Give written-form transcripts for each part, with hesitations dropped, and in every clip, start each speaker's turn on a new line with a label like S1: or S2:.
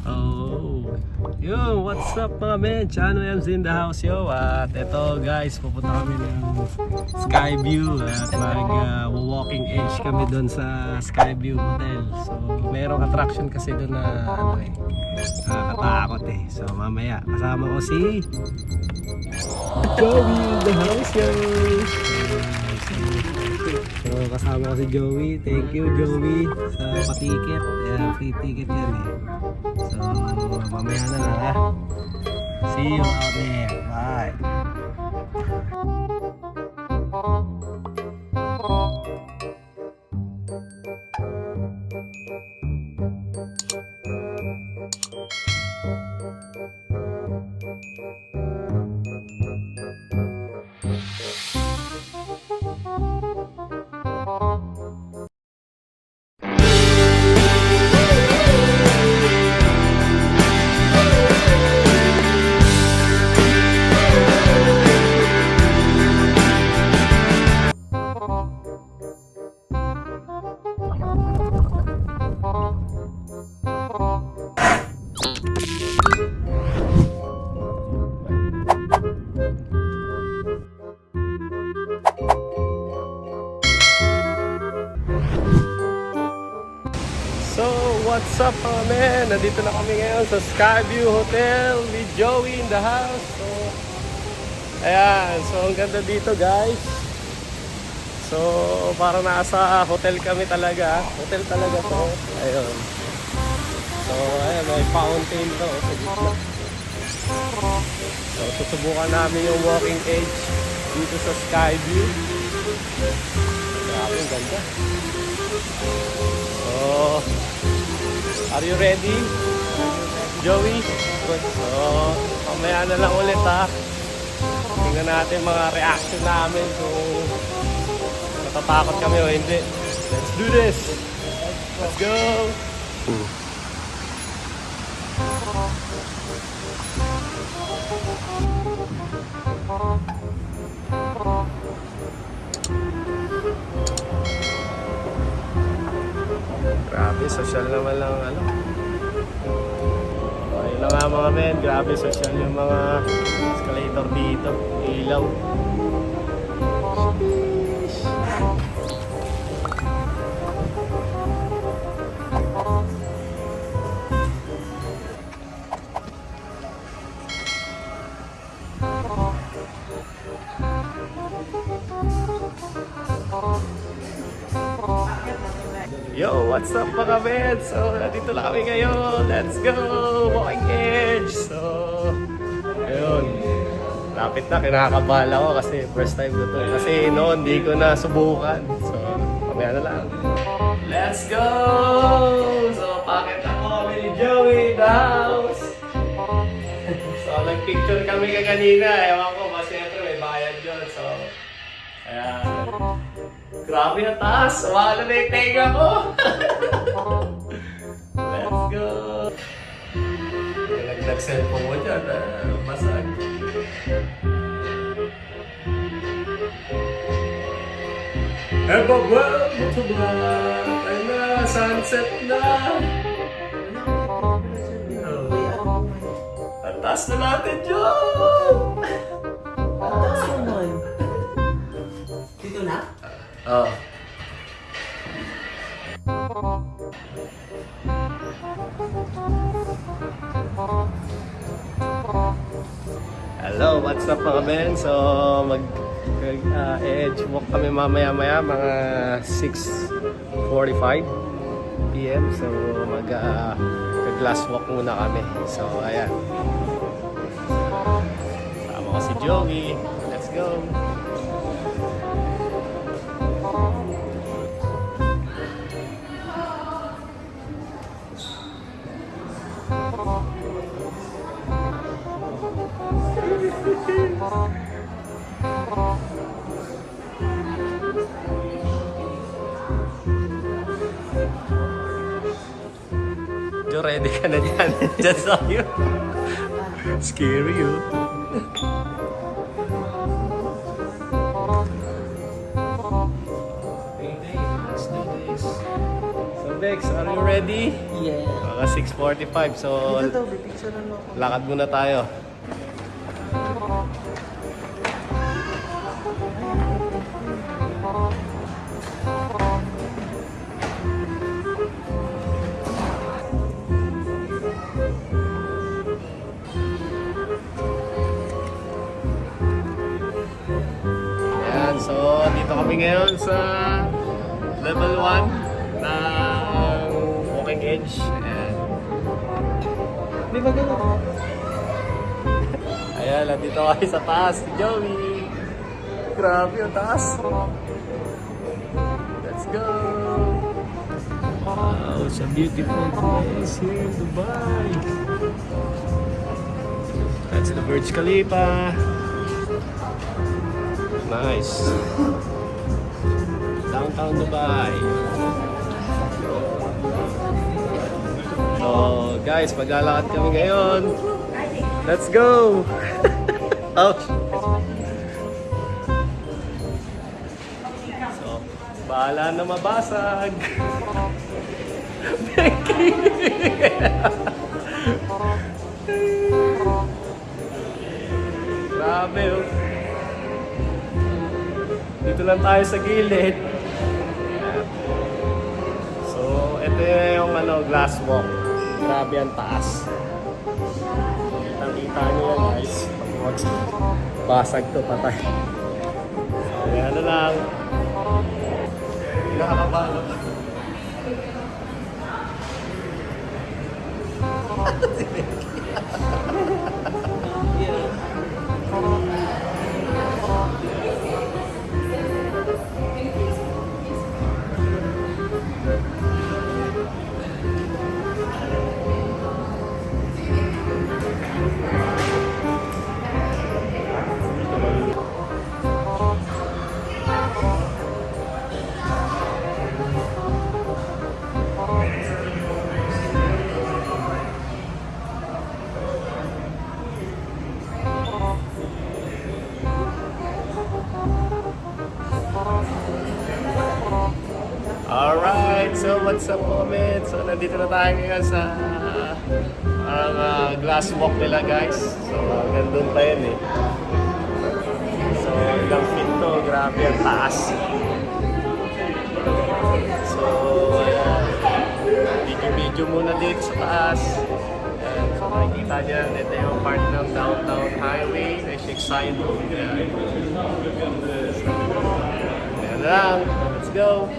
S1: Oh, yo, what's up mga men? Chano MC in the house yo. At ito guys, pupunta kami ng Skyview at mag-walking edge kami doon sa Skyview Hotel. So, mayroong attraction kasi doon na nakakatakot eh. So, mamaya kasama ko si Joey in the house yo. So, kasama ko si Joey. Thank you Joey sa patiket. Free ticket yan eh. So, mamaya na lang ha. See you out there. Bye. So, what's up mga men? Nandito na kami ngayon sa Skyview Hotel with Joey in the house. So, ayan. So, ang ganda dito guys. So, parang nasa hotel kami talaga. Hotel talaga to. Ayun. So, ayan. May fountain to sa gitna. So, susubukan namin yung walking edge dito sa Skyview. Grabe, ang ganda. So, are you ready? Joey? Good. So, mamaya na lang ulit ha. Tingnan natin mga reaction namin kung natatakot kami o hindi. Let's do this! Let's go! Grabe, social naman lang ano. Okay na nga mga men, grabe social yung mga escalator dito. Ilaw. Yo, what's up mga men? So, nandito na kami ngayon. Let's go! Walking edge! So, ayun. Lapit na, kinakabahan ako kasi first time ko to. Kasi noon, hindi ko na subukan. So, mamaya na lang. Let's go! So, pakit ako kami ni Joey in the house. So, nag-picture kami kanina. Ewan ko, mas siyempre may bayad yun. So, ayan. Grabe na taas! Wala na yung tenga ko! Let's go! Nag-cellphone mo dyan, masag. Ebabab mo to black, ay na, sunset na! Ang taas na natin dyan!
S2: Ang taas naman. Dito na?
S1: Oh. Hello, what's up mga men? So, edge walk kami mamaya-maya, mga 6:45 PM. So, mag-glass walk muna kami. So, ayan. Sama ko si Joey. Let's go! Jo, ready ka na dyan. Dyan sa'yo. Scary yun. Let's do this. So Bex, are Are you ready?
S2: Yeah.
S1: Mga 6:45, so
S2: Dito daw, picturean mo ako.
S1: lakad muna tayo. Ayan, so dito kami ngayon sa level 1 ng Walking Edge. Ayan.
S2: Di ba gano'n?
S1: Ayan, nandito kami sa taas si Joey. Grabe yung taas. Let's go! Wow, it's a beautiful place here in Dubai. That's the Burj Khalifa. Nice. Downtown Dubai. So, guys, maglalakad kami ngayon. Let's go! Ouch! So, bahala na mabasag. Becky! Grabe oh. Dito lang tayo sa gilid. So, ito yung glass walk. Grabe ang taas. Nakita nyo yan guys. Basag to, patay. So, yan na lang. Nakakabalo. Alright, so what's up moment? So nandito na tayo ngayon sa glass walk nila guys. So hanggang doon pa yun eh. So ilang feet to, grabe ang taas. So video muna dito sa taas. Ayan, so makikita niya, ito yung part ng downtown highway. May shake sign po. Ayan lang, let's go!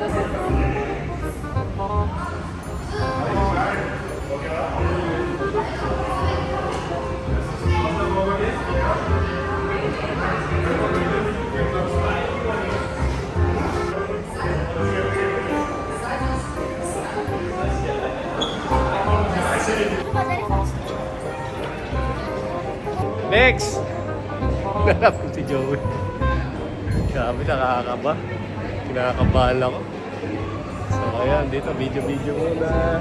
S1: Next! Nanap ko si Joey. Grabe, nakakaba. Kinakabahan ako. So ayan, dito video muna.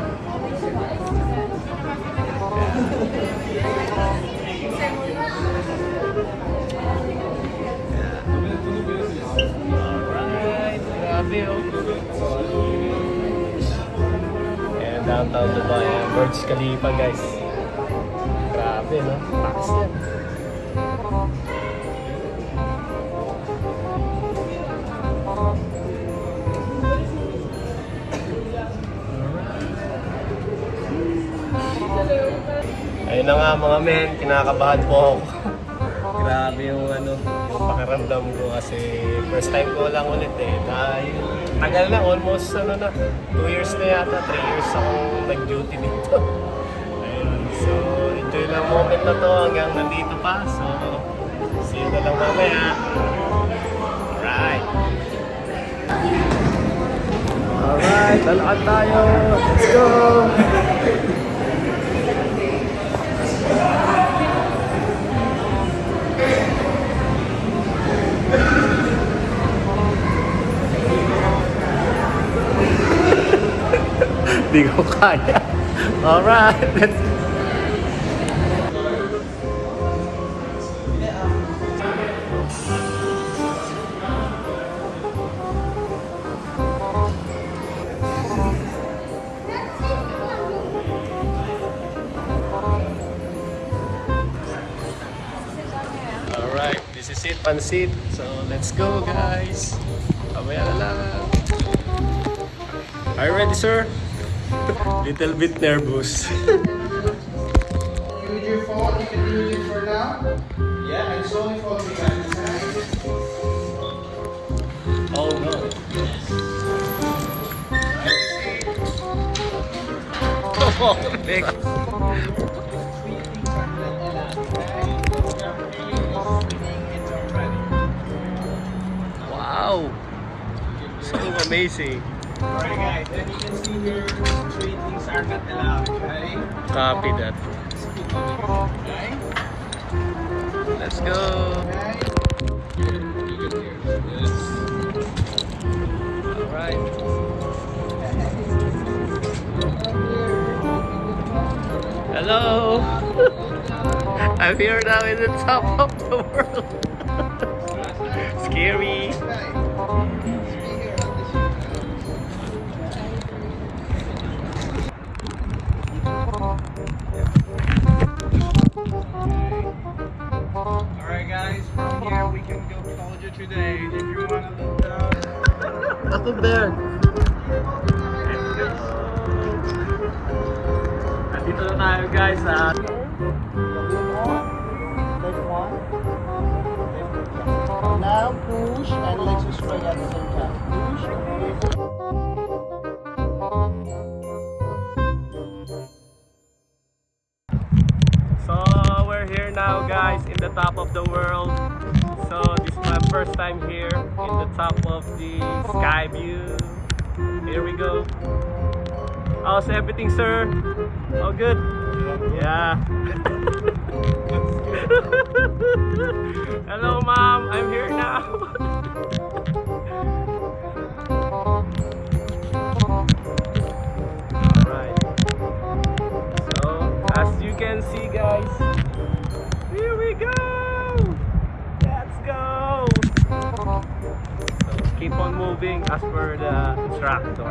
S1: Alright, grabe oh. Ayan, downtown Dubai. Ayan, Burj Khalifa guys. Grabe no? Taas yan. Ayun na nga mga men, kinakabahan po ako. Grabe yung yung pakiramdam ko kasi first time ko lang ulit eh. Dahil tagal na, almost 2 years na yata, 3 years akong nag-duty dito. Ayun, so enjoy lang moment na to hanggang nandito pa. So, see you na lang mamaya. Alright. Alright, lalakad tayo. Let's go! Di ko kaya. Alright, let's go. This is it, pansit. So, let's go, guys. Mamaya na lang. Are you ready, sir? Little bit nervous.
S3: With your phone, you can use it for now. Yeah, and slowly follow the guidance.
S1: Oh, no. Come on, Vic. Wow. So amazing.
S3: Alright guys, then you can see here, 3 things are not allowed, okay?
S1: Copy that.
S3: Okay?
S1: Let's go.
S3: Okay?
S1: All right. Hello. I'm here now in the top of the world. Scary.
S3: Alright guys, from here we can go soldier today. If you want to look down.
S2: Ako there.
S1: Nandito na tayo guys sa
S2: Now push and legs straight at the same time. Push.
S1: So we're here now guys in the top of the world. So this is my first time here in the top of the sky view. Here we go. How's everything, sir? All good? Yeah. Hello mom, I'm here now. Alright. So as you can see guys, here we go! Let's go! So keep on moving as per the instructor.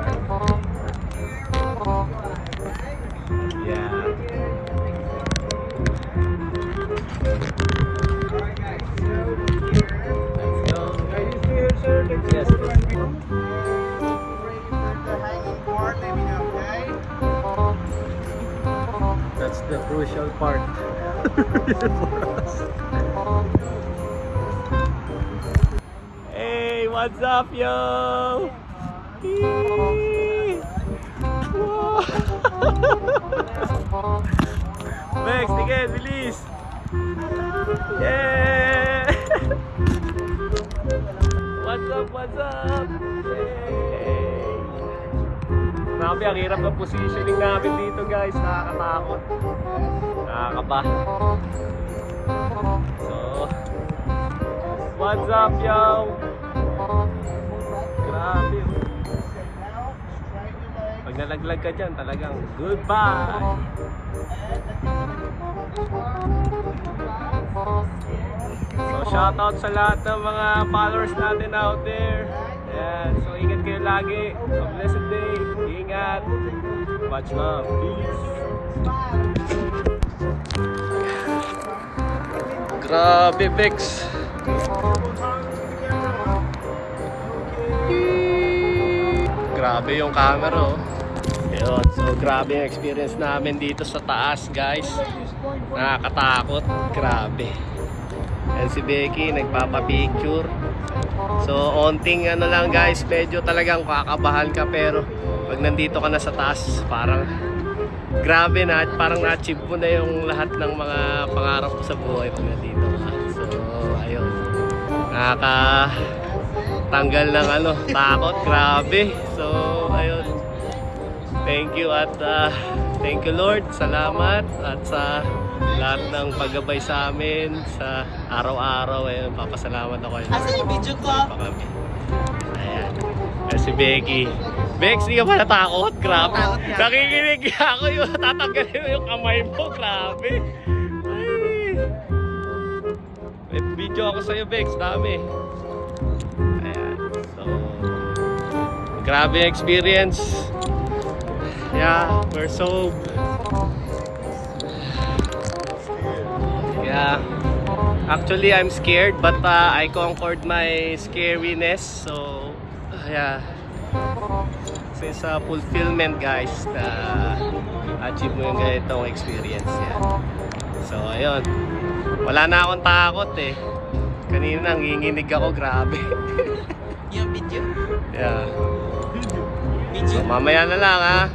S1: Yeah.
S3: Alright guys, so here.
S1: Let's go.
S3: Are you here, sir?
S1: Yes.
S3: Ready for the hanging part? Let me know, okay?
S1: That's the crucial part for us. Hey, what's up, yo? Yee! Wow! Bex, tingin, bilis! Yeah! What's up, what's up? Yay! Grabe, ang hirap ng positioning namin dito guys. Nakakatakot. Nakakaba. So, what's up, yo? Grabe. Pag nalaglag ka dyan, talagang goodbye. So, shoutout sa lahat ng mga followers natin out there. Ayan. So, ingat kayo lagi. Have a blessed day. Ingat. Much love. Peace. Grabe, Bex. Grabe yung camera, oh. Ayun. So, grabe yung experience namin dito sa taas, guys. Nakakatakot. Grabe. Yan si Becky, nagpapapicture. So, onting ano lang guys, medyo talagang kakabahan ka, pero pag nandito ka na sa taas, parang grabe na, parang na-achieve mo na yung lahat ng mga pangarap mo sa buhay pag nandito ka. So, ayun. Nakakatanggal ng ano, takot, grabe. So, ayun. Thank you at thank you Lord, salamat at sa lahat ng paggabay sa amin sa araw-araw. Ayun, papasalamat ako.
S2: Asan yung video ko?
S1: Ayan. Ayan si Becky. Bex, di ka ba natakot? Grabe.
S2: Natakot yan.
S1: Nakikinig ako yung tatanggalin mo yung kamay mo. Grabe. Ay. May video ako sa'yo, Bex. Dami. Ayan. So, grabe yung experience. Yeah, we're so... Yeah. Actually, I'm scared, but I conquered my scariness. So, yeah. So, it's a fulfillment, guys, na achieve mo yung ganitong experience. Yan. So, ayun. Wala na akong takot eh. Kanina nanginginig ako, grabe.
S3: Yung video?
S1: Yeah. So, mamaya na lang, ha.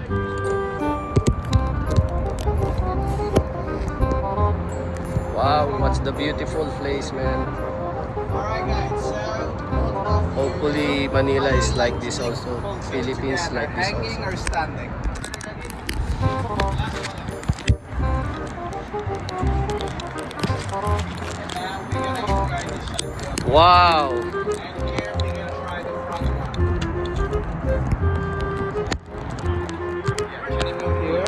S1: Wow, what's the beautiful place, man.
S3: Alright guys, so
S1: Hopefully Manila is like this also. Philippines like this
S3: hanging
S1: also.
S3: or standing?
S1: Wow!
S3: And here we're gonna try the front one. Can you move here?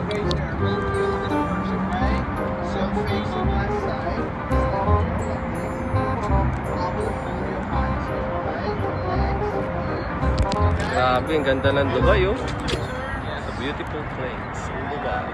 S3: Okay, sir. We'll deal with the first, okay? So facing left side. I will hold your hands, okay? Relax.
S1: Grabe, ang ganda ng Dubai, oh. It's a beautiful place in Dubai.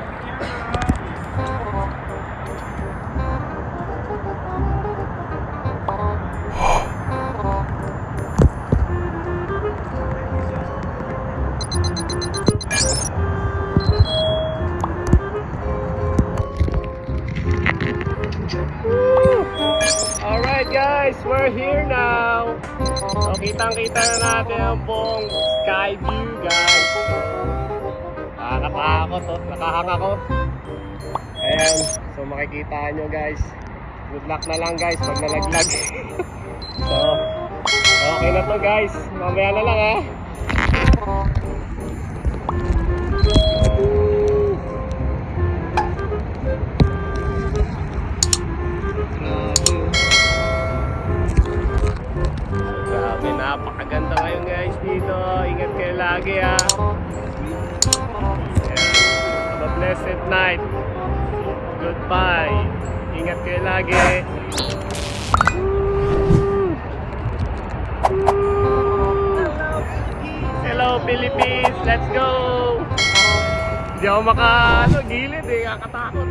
S1: Alright guys, we're here now. So kitang-kita na natin ang buong sky view, guys. Nakakatakot, oh. Nakahang ako. Ayan, so makikita nyo, guys. Good luck na lang, guys, pag nalaglag. So, okay na to, guys. Mamaya na lang, ha. Grabe, napakaganda ngayon, guys, dito. Ingat kayo lagi, ha. Have a blessed night. Goodbye. Ingat kayo lagi. Hello, Philippines. Let's go. Hindi ako gilid eh. Kakatakot.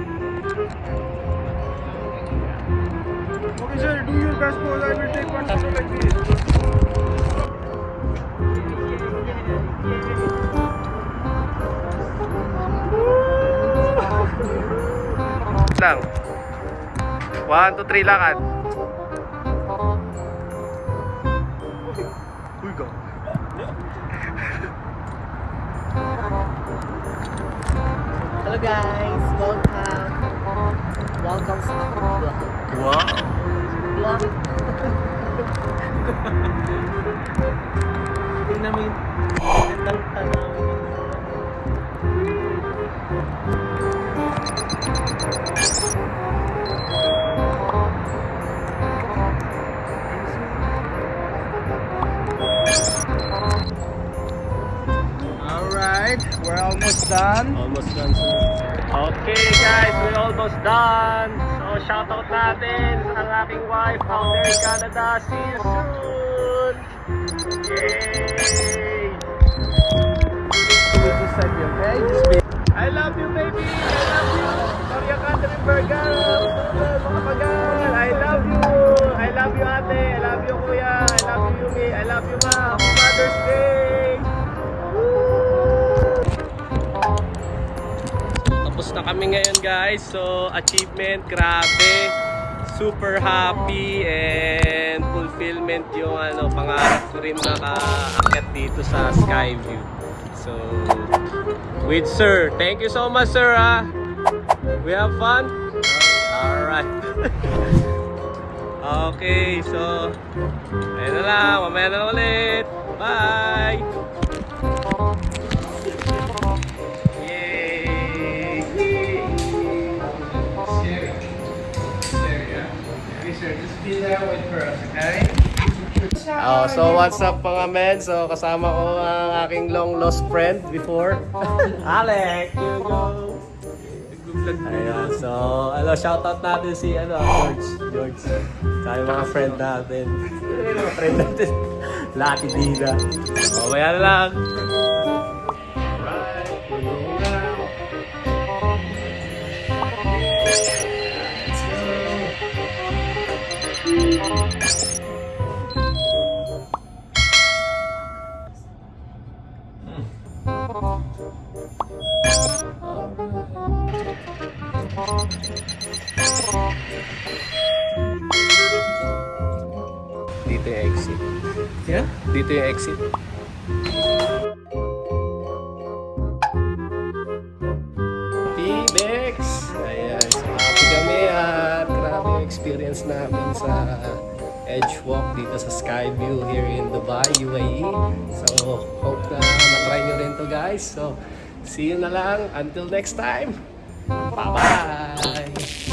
S3: Okay, sir. Do your best pose. I will take one photo like this.
S1: Lang. 1, 2, 3, lakad. Uy, go.
S2: Hello guys, welcome. Welcome sa aking vlog.
S1: Wow.
S2: Vlog. Tingnan mo yung tanawin.
S3: Alright, we're almost done.
S1: Almost done, sir. Okay, guys, we're almost done. So, shoutout natin sa aking wife out there in Canada. See you soon! Yay!
S3: We'll just send you, okay? Just be
S1: I love you, baby! I love you! Maria Catherine Vergara! Mga pagal! I love you! I love you, ate! I love you, kuya! I love you, Yumi! I love you, ma! Happy Mother's Day! Tapos na kami ngayon, guys. So, achievement, grabe. Super happy and fulfillment yung pangarap ko rin nakaakyat dito sa Skyview. So, with sir. Thank you so much, sir, ha? We have fun? Alright. Okay, so, ayun na lang. Mamaya na lang ulit. Bye!
S3: just be there with her, okay?
S1: Oh, so what's up mga men? So kasama ko ang aking long lost friend before. Alec, you go. Ayan, so shoutout natin si George. Sa mga friend natin. Mga friend natin. Lati Dida. Oh, maya na lang. Right. Dito yung exit. Pibex! Ayan, so happy kami at grabe yung experience namin sa Edge Walk dito sa Skyview here in Dubai, UAE. So, hope na matry nyo rin to guys. So, see you na lang. Until next time, bye-bye!